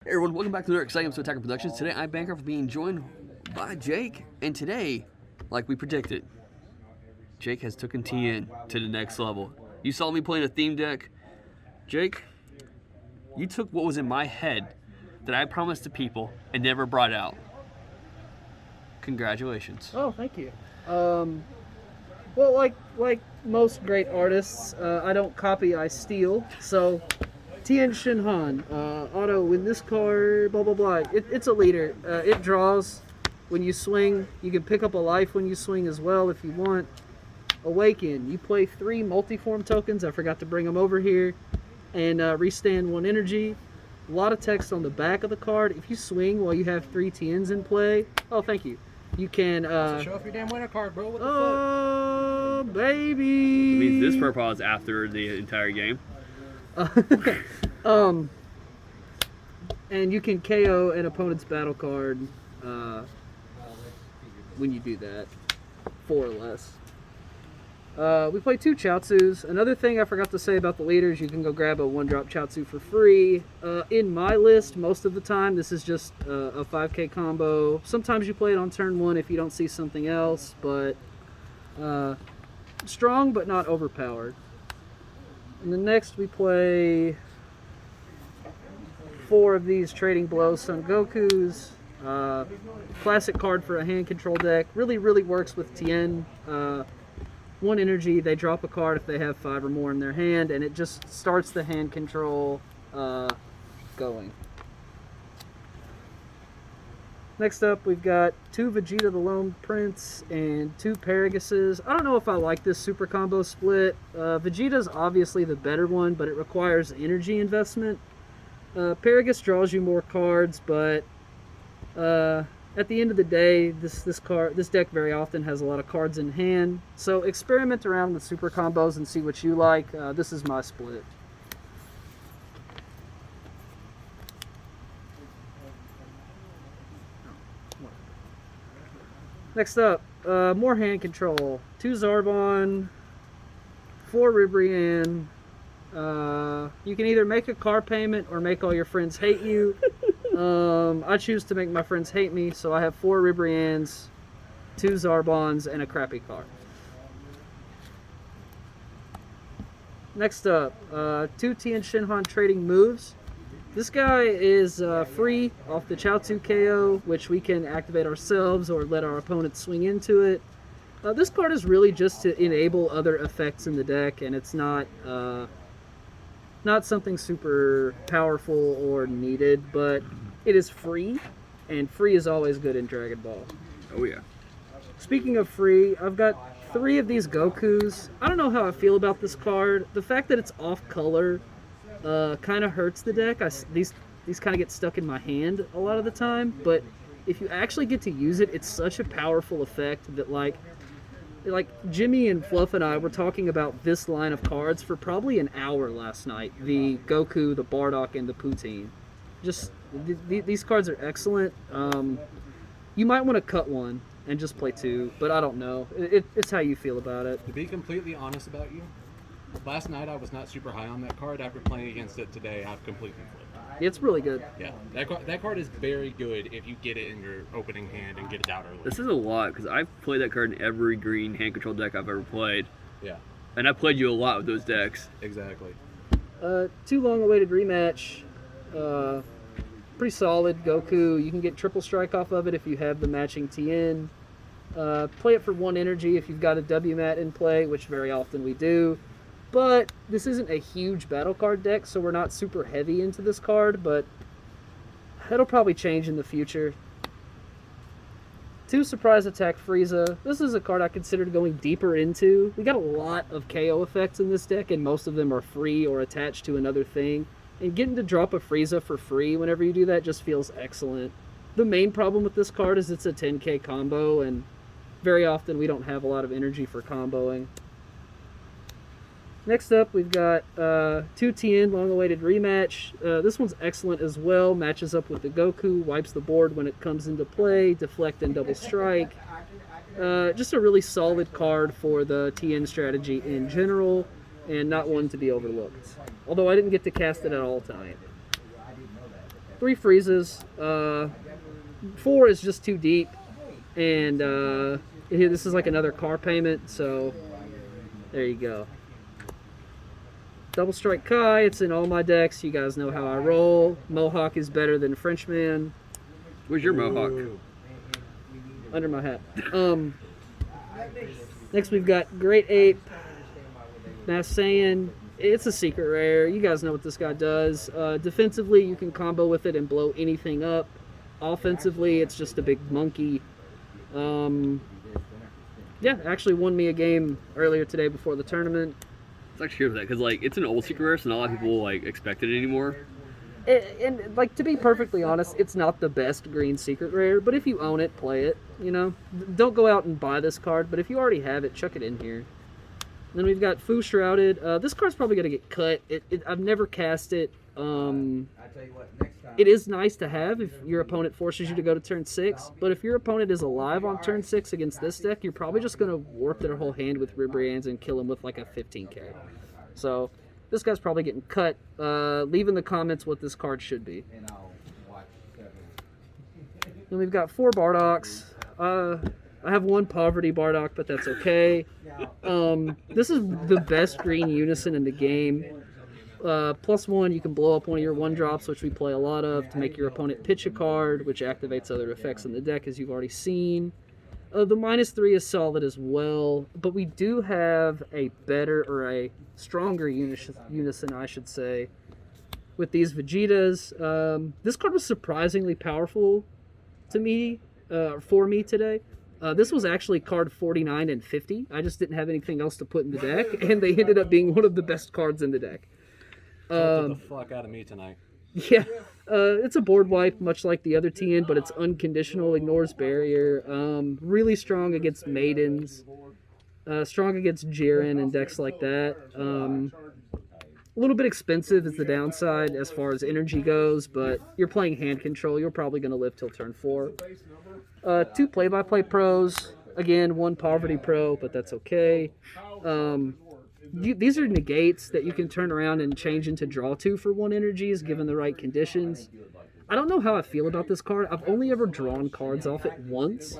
Hey everyone, welcome back to another exciting episode of Attacker Productions. Today I'm Bancroft being joined by Jake, and today, like we predicted, Jake has taken Tien to the next level. You saw me playing a theme deck. Jake, you took what was in my head that I promised to people and never brought out. Congratulations. Oh, thank you. Well, like most great artists, I don't copy, I steal. So, Tien Shinhan, auto win this card, blah blah blah. It's a leader. It draws when you swing. You can pick up a life when you swing as well if you want. Awaken. You play 3 multiform tokens. I forgot to bring them over here, and restand 1 energy. A lot of text on the back of the card. If you swing while you have 3 Tiens in play, oh thank you. You can so show off your damn winner card, bro. What the oh, fuck? Baby. It means this purple is after the entire game. And you can KO an opponent's battle card when you do that, 4 or less. We play 2 Chaozus. Another thing I forgot to say about the leaders, you can go grab a 1-drop Chaozu for free. In my list, most of the time, this is just a 5k combo. Sometimes you play it on turn 1 if you don't see something else, but strong but not overpowered. And then next we play 4 of these Trading Blows Son Gokus. Classic card for a hand control deck. Really works with Tien. 1 energy, they drop a card if they have 5 or more in their hand, and it just starts the hand control going. Next up, we've got 2 Vegeta the Lone Prince and 2 Paraguses. I don't know if I like this super combo split. Vegeta's obviously the better one, but it requires energy investment. Paragus draws you more cards, but at the end of the day, this deck very often has a lot of cards in hand. So experiment around with super combos and see what you like. This is my split. Next up, more hand control. 2 Zarbon, 4 Ribrianne. You can either make a car payment or make all your friends hate you. I choose to make my friends hate me, so I have 4 Ribriannes, 2 Zarbons, and a crappy car. Next up, 2 Tien Shinhan trading moves. This guy is free off the Chaozu KO, which we can activate ourselves or let our opponent swing into it. This card is really just to enable other effects in the deck, and it's not something super powerful or needed, but it is free, and free is always good in Dragon Ball. Oh yeah. Speaking of free, I've got 3 of these Gokus. I don't know how I feel about this card. The fact that it's off color kind of hurts the deck. These kind of get stuck in my hand a lot of the time, but if you actually get to use it, it's such a powerful effect that like Jimmy and Fluff and I were talking about this line of cards for probably an hour last night. The Goku, the Bardock, and the Poutine. Just these cards are excellent. You might want to cut one and just play 2, but I don't know. It's how you feel about it. To be completely honest about you, last night I was not super high on that card. After playing against it today, I've completely flipped. It's really good. Yeah, that card is very good if you get it in your opening hand and get it out early. This is a lot, because I've played that card in every green hand control deck I've ever played. Yeah. And I played you a lot with those decks. Exactly. 2 long-awaited rematch. Pretty solid Goku. You can get triple strike off of it if you have the matching Tien. Play it for 1 energy if you've got a W-mat in play, which very often we do. But this isn't a huge battle card deck, so we're not super heavy into this card, but it'll probably change in the future. 2 Surprise Attack Frieza. This is a card I considered going deeper into. We got a lot of KO effects in this deck, and most of them are free or attached to another thing. And getting to drop a Frieza for free whenever you do that just feels excellent. The main problem with this card is it's a 10k combo, and very often we don't have a lot of energy for comboing. Next up, we've got 2 Tien, long-awaited rematch. This one's excellent as well. Matches up with the Goku, wipes the board when it comes into play, deflect and double strike. Just a really solid card for the Tien strategy in general. and not one to be overlooked. Although I didn't get to cast it at all tonight. 3 freezes. 4 is just too deep, and this is like another car payment. So there you go. Double Strike Kai. It's in all my decks. You guys know how I roll. Mohawk is better than Frenchman. Where's your Mohawk? Under my hat. Next we've got Great Ape, Mass Saiyan. It's a secret rare. You guys know what this guy does. Defensively, you can combo with it and blow anything up. Offensively, it's just a big monkey. Yeah, actually won me a game earlier today before the tournament. It's actually good for that because like it's an old secret rare, so not a lot of people like expect it anymore. And like, to be perfectly honest, it's not the best green secret rare, but if you own it, play it, you know? Don't go out and buy this card, but if you already have it, chuck it in here. Then we've got Fu Shrouded. This card's probably going to get cut. I've never cast it. It is nice to have if your opponent forces you to go to turn 6, but if your opponent is alive on turn 6 against this deck, you're probably just going to warp their whole hand with Ribriands and kill them with like a 15k. So this guy's probably getting cut. Leave in the comments what this card should be. Then we've got 4 Bardocks. I have 1 Poverty Bardock, but that's okay. This is the best green unison in the game. +1, you can blow up one of your 1-drops, which we play a lot of, to make your opponent pitch a card, which activates other effects in the deck, as you've already seen. The -3 is solid as well, but we do have a better, or a stronger unison, I should say, with these Vegetas. This card was surprisingly powerful to me, for me today. This was actually card 49 and 50. I just didn't have anything else to put in the deck, and they ended up being one of the best cards in the deck. The fuck out of me tonight. Yeah, it's a board wipe, much like the other Tien, but it's unconditional, ignores barrier. Really strong against Maidens. Strong against Jiren and decks like that. A little bit expensive is the downside as far as energy goes, but you're playing hand control. You're probably going to live till turn 4. 2 play-by-play pros. Again, 1 Poverty Pro, but that's okay. These are negates that you can turn around and change into draw 2 for 1 energies, given the right conditions. I don't know how I feel about this card. I've only ever drawn cards off it once,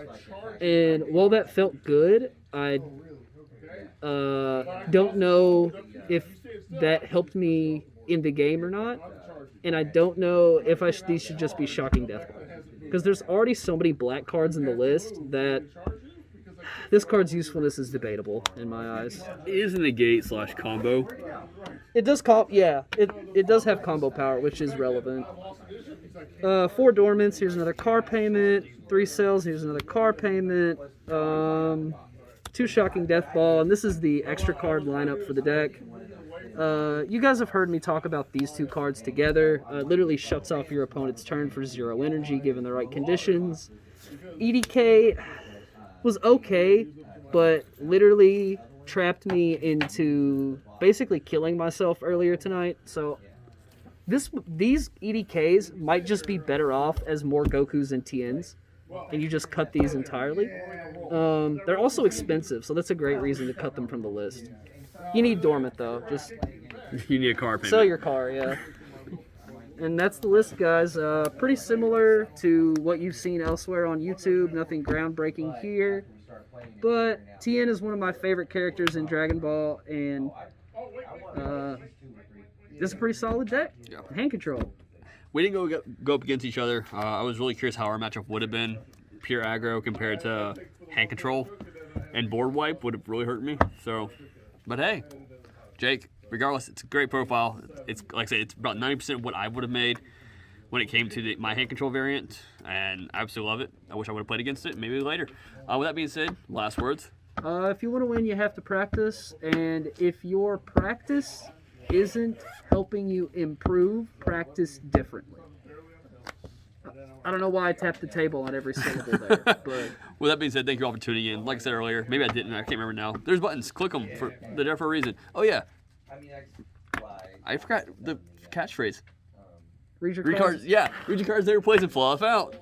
and while that felt good, I don't know if that helped me in the game or not, and I don't know if these should just be Shocking Death Ball, because there's already so many black cards in the list that this card's usefulness is debatable in my eyes. It is a negate / combo. It does it does have combo power, which is relevant. 4 Dormants, here's another car payment. 3 Cells, here's another car payment. 2 Shocking Death Ball, and this is the extra card lineup for the deck. You guys have heard me talk about these 2 cards together. Literally shuts off your opponent's turn for 0 energy, given the right conditions. EDK was okay, but literally trapped me into basically killing myself earlier tonight. So these EDKs might just be better off as more Gokus and Tiens, and you just cut these entirely. They're also expensive, so that's a great reason to cut them from the list. You need Dormant, though. Just You need a car payment. sell your car, yeah. And that's the list, guys. Pretty similar to what you've seen elsewhere on YouTube. Nothing groundbreaking here. But Tien is one of my favorite characters in Dragon Ball, and this is a pretty solid deck. Yeah. Hand control. We didn't go up against each other. I was really curious how our matchup would have been. Pure aggro compared to hand control, and board wipe would have really hurt me. So, but hey, Jake, regardless, it's a great profile. It's like I said, it's about 90% of what I would have made when it came to my hand control variant, and I absolutely love it. I wish I would have played against it, maybe later. With that being said, last words. If you want to win, you have to practice, and if your practice isn't helping you improve, practice differently. I don't know why I tapped the table on every syllable there, but With that being said, thank you all for tuning in. Like I said earlier, maybe I didn't. I can't remember now. There's buttons. Click them. They're there for a reason. Oh yeah, I forgot the catchphrase. read your Read cards. cards. Yeah, read your cards. They replace and fluff out.